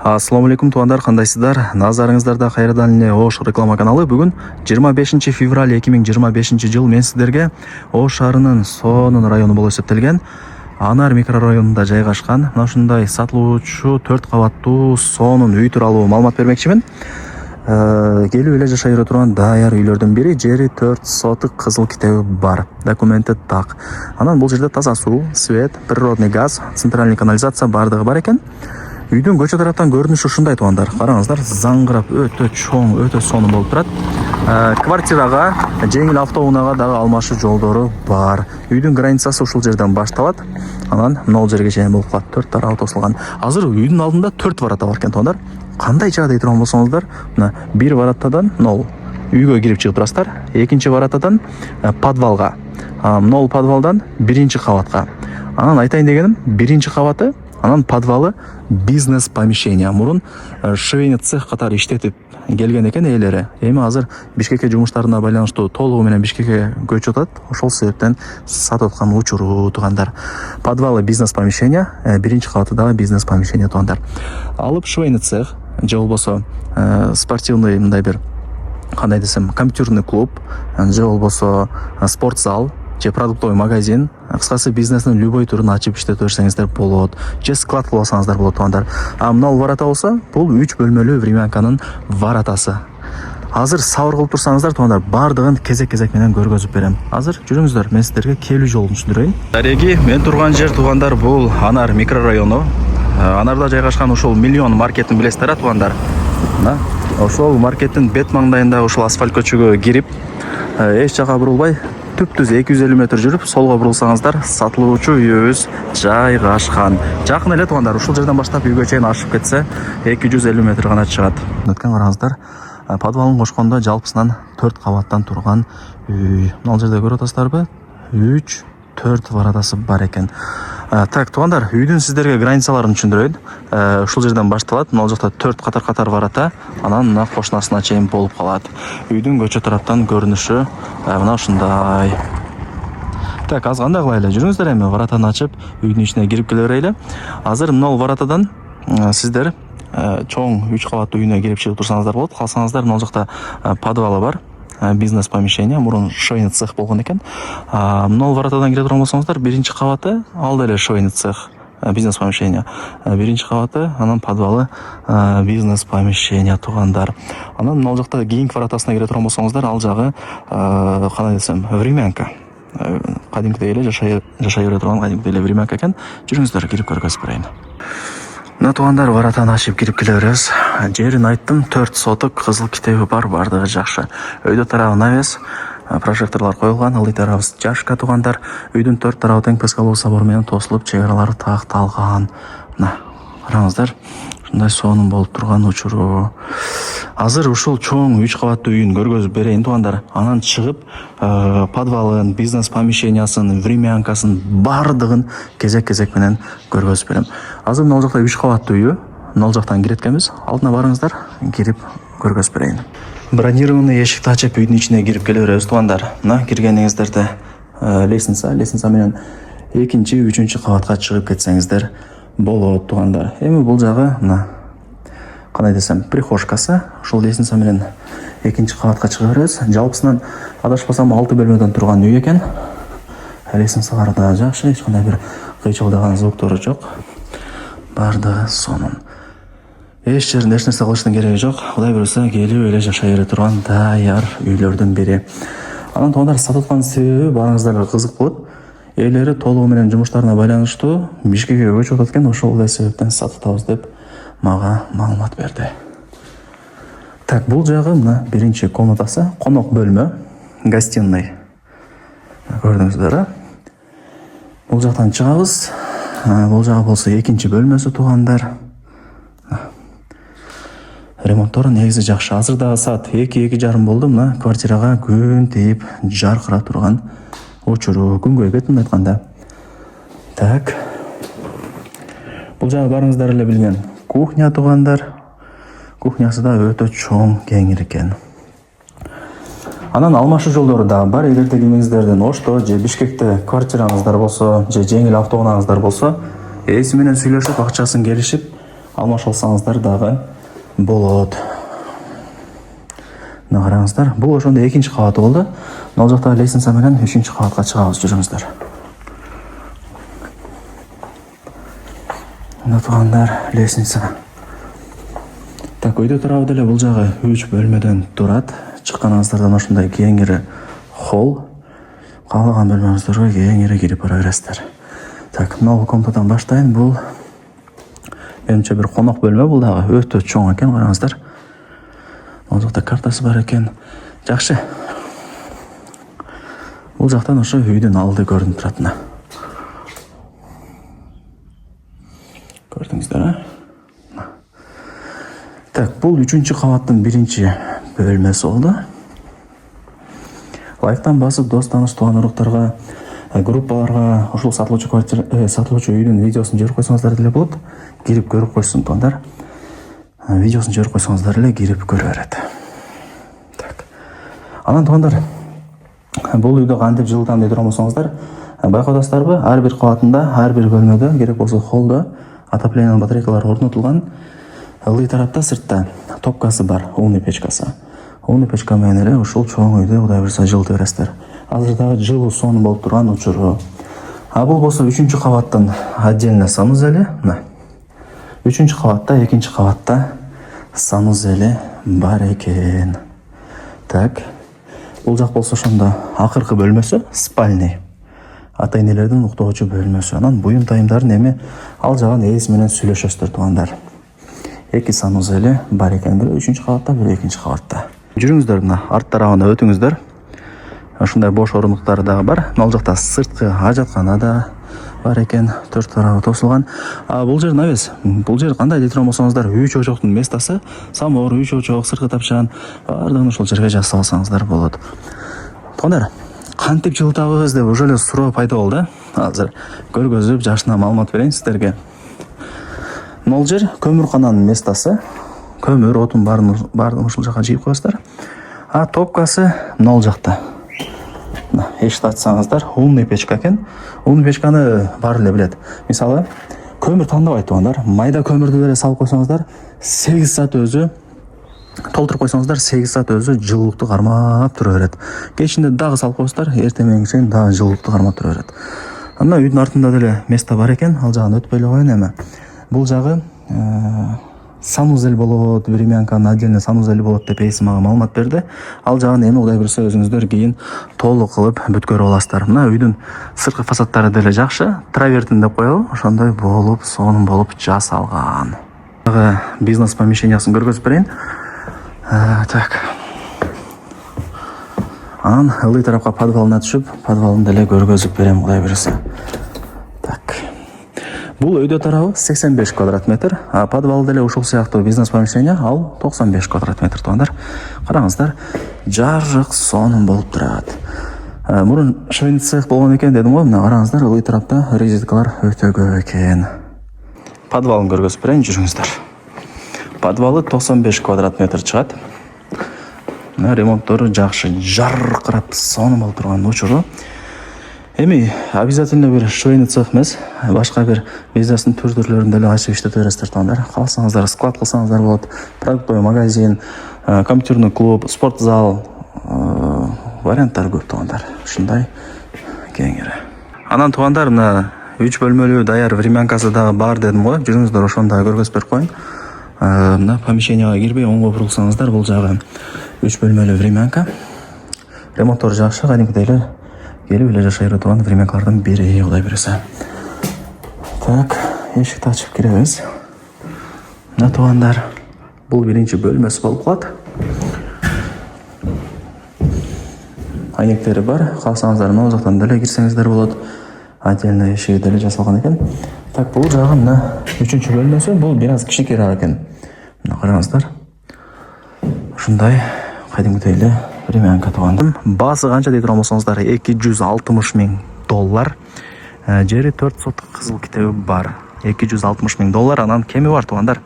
Ассаламу алейкум туугандар, кандайсыздар? Назарыңыздарда кайрадан эле Ош реклама каналы. Бүгүн 25 февраль 2025 жыл мен сиздерге Ош шаарынын сонун району болуп эсептелген Анар микрорайонунда жайгашкан мына ушундай сатылуучу 4 кабаттуу сонун үй тууралуу маалымат бермекчимин. Келип эле жашай бере турган даяр үйлөрдүн бири, жери 4 соток, кызыл китеби бар, документи так. Анан бул жерде таза суу, свет, природный газ, центральный канализация бардыгы бар экен. Үйдүн көчө тараптан көрүнүшү ушундай туугандар. Караңыздар, заңгырап өтө чоң, өтө сонун болуп турат. Квартирага, жеңил автоунаага дагы алмашуу жолдору бар. Үйдүн границасы ушул жерден башталат. Анан могул жерге чейин болуп калат. 4 тарабы тосулган. Азыр үйдүн алдында 4 варата бар экен туугандар. Кандай жагат дей турган болсоңуздар, мына бир варатадан могул үйгө кирип чыгып турасыздар. Экинчи варатадан подвалга. Могул подвалдан биринчи кабатка. Анан айтайын дегеним, биринчи кабаты, анан подвалы бизнес помещение. Мурун швейный цех катары иштетип келген экен ээлери. Эми азыр Бишкекке жумуштарына байланыштуу толугу менен Бишкекке көчүп атат. Ошол себептен сатып аткан учуру туугандар. Подвалы бизнес помещение, биринчи кабаты дагы бизнес помещение туугандар. Алып швейный цех же болбосо спортивный мындай бир кандай десем, компьютерный клуб же болбосо спортзал же продуктовый магазин, кыскасы бизнестин любой түрүн ачып иштете берсеңиздер болот. Же склад кылсаңыздар болот туугандар. Мына варата болсо, бул 3 бөлмөлүү времянканын варатасы. Азыр сабыр кылып турсаңыздар туугандар, бардыгын кезек-кезек менен көргөзүп берем. Азыр жүрүңүздөр, мен сиздерге келүү жолун түшүндүрөйүн. Дареги, мен турган жер туугандар, бул Анар микрорайону. Анарда жайгашкан ушул Миллион маркетин билесиздер туугандар. Мына ошол маркеттин бет маңдайында ушул асфальт көчөгө кирип, эч жака бурулбай, түптүз 250 метр жүрүп, солго бурулсаңыздар, сатылуучу үйүбүз жайгашкан. Жакын эле туугандар, ушул жерден баштап үйгө чейин ашып кетсе, 250 метр гана чыгат. Өткөн караңыздар, подвалын кошкондо жалпысынан 4 кабаттан турган үй. Мына жерде көрүп атасыздарбы? 3-4 варатасы бар экен. Так, туугандар, үйдүн сиздерге границаларын түшүндүрөйүн. Ушул жерден башталат, мына жакта 4 катар варата, анан мына кошунасына чейин болуп калат. Үйдүн көчө тараптан көрүнүшү мына ушундай. Так, аз кандай кылайлы, жүрүңүздөр, эми варатаны ачып, үйдүн ичине кирип келе берели. Азыр мына варатадан сиздер чоң 3 кабаттуу үйүнө кирип чыгып турсаңыздар болот. Калсаңыздар, мына жакта подвалы бар. Бизнес помещение, мурун швейный цех болгон экен. Мына варатадан кире турган болсоңуздар, биринчи кабаты ал деле швейный цех, бизнес помещение. Биринчи кабаты, анан подвалы бизнес помещение туугандар. Анан мына жакта кийинки варатасына кире турган болсоңуздар, ал жагы кандай десем, времянка. Кадимкидей эле жашай бере турган кадимкидей эле времянка экен. Жүрүңүздөр, кирип көргөзүп берейин. Мына туугандар, варатаны ачып кирип келе беребиз. Жерин айттым, 4 соток, кызыл китеби бар, бардыгы жакшы. Өйдө тарабы навес, прожекторлор коюлган, ылдый тарабы жашка туугандар. Үйдүн 4 тарабы тең пескалуу забор менен тосулуп, чек аралары такталган. Мына, караңыздар, ушундай сонун болуп турган учуру. Азыр ушул чоң 3 кабаттуу үйүн көргөзүп берейин туугандар. Анан чыгып, подвалын, бизнес помещениясын, времянкасын бардыгын кезек-кезек менен көргөзүп берем. Азыр мына жакта 3 кабаттуу үйү, мына жактан кирет экенбиз. Алдына барыңыздар, кирип көргөзүп берейин. Бронированный эшикти ачып үйдүн ичине кирип келе беребиз туугандар. Мына киргениңиздерде лестница менен 2-3 кабатка чыгып кетсеңиздер болот туугандар. Эми бул жагы мына кандай десем, прихожкасы. Ушул лестница менен 2 кабатка чыга беребиз. Жалпысынан адашпасам 6 бөлмөдөн турган үй экен. Лестницалары да жакшы, эч кандай бир кыйчылдаган звуктору жок. Бардыгы сонун. Эч жеринде эч нерсе кылыштын кереги жок. Кудай буйрса, келип эле жашай бере турган даяр үйлөрдүн бири. Анан туугандар, сатып аткан себеби барыңыздарга кызык болот. Ээлери толугу менен жумуштарына байланыштуу Бишкекке көчүп атат экен, ошол эле себептен сатабыз деп мага маалымат берди. Так, бул жагы мына биринчи комнатасы, конок бөлмө, гостиный. Көрдүңүздөр, бул жактан чыгабыз. Бул жагы болсо экинчи бөлмөсү туугандар. Ремонттору негизи жакшы. Азыр дагы саат 2:30 болду. Мына квартирага күн тийип жаркыра турган учуру, күнгөй бетин айтканда. Так. Бул жагы барыңыздар эле билген кухня туугандар. Кухнясы да өтө чоң, кеңир экен. Анан алмашуу жолдору да бар. Эгерде кимиңиздердин Ошто же Бишкекте квартираңыздар болсо, же жеңил автоунааңыздар болсо, ээси менен сүйлөшүп, акчасын келишип, алмаш алсаңыздар дагы болот. Мына караңыздар, бул ошондо экинчи кабаты болду. Ал жакта лестница менен 3-чү кабатка чыгабыз, жүрүңүздөр. Мына туугандар, лестница. Так, өйдө турабы деле бул жагы 3 бөлмөдөн турат. Чыкканыңыздардан ошондой кеңири холл. Каалаган бөлмөңүздөргө кеңири кирип бара бересиздер. Так, мына комнатадан баштайын. Бул менимче бир конок бөлмө, бул дагы өтө чоң экен, караңыздар. Ал жакта картасы бар экен. Жакшы. Бул жактан ошо үйдүн алды көрүнүп турат мына. Көрдүңүздөр, а? Так, бул 3-чү кабаттын 1-чи бөлмөсү болду. Лайктан басып, дос таныш тууган уруктарга, группаларга ушул сатылуучу үйдүн видеосун жиберип койсоңуздар деле болот. Кирип көрүп койсун туугандар. Видеосын жиберип койсоңуздар эле кирип көрө берет. Так. Анан туугандар, бул үйдө кантип жылытам деп турмусуңуздар, байкадасыздарбы? Ар бир кабатында, ар бир бөлмөдө, керек болсо холлдо отоплениянын батарейкалары орнотулган. Ылдый тарапта сыртта топкасы бар, умный печкасы. Умный печка менен эле ушул чоң үйдө кудай буйрса жылытып бересиздер. Азыр дагы жылуу сон болуп турган учуру. А бул болсо 3-чү кабаттын отдельно санузели. Мына. 3-чү кабатта, 2-чи кабатта санузели бар экен. Так. Бул жак болсо ошондо акыркы бөлмөсү, спальный. Ата-энелердин уктоочу бөлмөсү. Анан буюм тайымдарын эми ал жагын ээси менен сүйлөшөсүздөр туугандар. 2 санузели бар экен, бири 3-чү кабатта, бири 2-чи кабатта. Жүрүңүздөр, мына арт тарабына өтүңүздөр. Ушундай бош орундуктары дагы бар. Ал жакта сырткы ажаткана да бар экен, 4 тарабы тосулган. Бул жер навес. Бул жер кандай дей турмусуңуздар, үй чочоктун местасы, самор, үй чочок, сырткы тапчан, баардыгын ушул жерге жасап алсаңыздар болот. Туугандар, кантип жылытабыз деп уже эле суроо пайда болду. Азыр көргөзүп, жашына маалымат берейин сиздерге. Мол жер көмүркананын местасы. Көмүр, отун баардыгын ушул жака жыйып коесуздар. Топкасы мол жакта. Мына, эшикти ачсаңыздар, умный печка экен. Умный печканы баары эле билет. Мисалы, көмүр тандабайт туугандар. Майда көмүрдү деле салып койсоңуздар, 8 саат өзү толтуруп койсоңуздар, 8 саат өзү жылуулукту кармап тура берет. Кечинде дагы салып коесуздар, эртең менен чейин дагы жылуулукту кармап тура берет. Мына үйдүн артында деле место бар экен. Ал жагын өтпөй эле коеюн эми. Бул жагы санузел болот, времянканын отдельно санузели болот деп ээси мага маалымат берди. Ал жагын эми кудай буйрса өзүңүздөр кийин толук кылып бүткөрүп аласыздар. Мына үйдүн сырткы фасадтары деле жакшы, травертин деп коелу, ошондой болуп, сонун болуп жасалган. Бизнес помещениясын көргөзүп берейин. Так. Анан ылдый тарапка подвалына түшүп, подвалын деле көргөзүп берем кудай буйрса. Так. Бул өйдө тарабы 85 квадрат метр, подвал деле ушул сыяктуу бизнес помещение, ал 95 квадрат метр туугандар. Караңыздар, жарык сонун болуп турат. Мурун швейный цех болгон экен дедим го, мына караңыздар, ылдый тарапта резеткалар өтө көп экен. Подвалын көргөзүп берейин, жүрүңүздөр. Подвалы 95 квадрат метр чыгат. Ремонттору жакшы, жаркырап сонун болуп турган учуру. Эми обязательно бир швейный цех эмес, башка бир бизнестин түрлөрүн деле ачып иштете бересиздер туугандар. Калсаңыздар склад кылсаңыздар болот, продуктовый магазин, компьютерный клуб, спортзал, варианттар көп туугандар. Ушундай кеңири. Анан туугандар, мына 3 бөлмөлүү даяр времянкасы дагы бар дедим го. Жүрүңүздөр, ошону дагы көргөзүп берип коеюн. Мына помещенияга кирбей оңго бурулсаңыздар, бул жагы 3 бөлмөлүү времянка. Ремонттору жакшы, кадимкидей эле келип эле жашай бере турган времянкалардан бири кудай буйрса. Так, эшикти ачып киребиз. Мына туугандар, бул 1-чи бөлмөсү болуп калат. Айнектери бар, калсаңыздар мына жактан деле кирсеңиздер болот. Отдельно эшиги деле жасалган экен. Так, бул жагы мына 3-чү бөлмөсү, бул бир аз кичинекейраак экен. Мына караңыздар. Ушундай кадимкидей эле времянка туугандым. Баасы канча дей турган болсоңуздар, $260 миң. Жери 4 соттук кызыл китеби бар. $260 миң, анан кеми бар туугандар.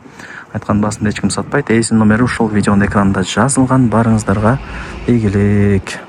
Айткан баасын эч ким сатпайт. Ээсинин номери ушул видеонун экранында жазылган. Барыңыздарга ийгилик.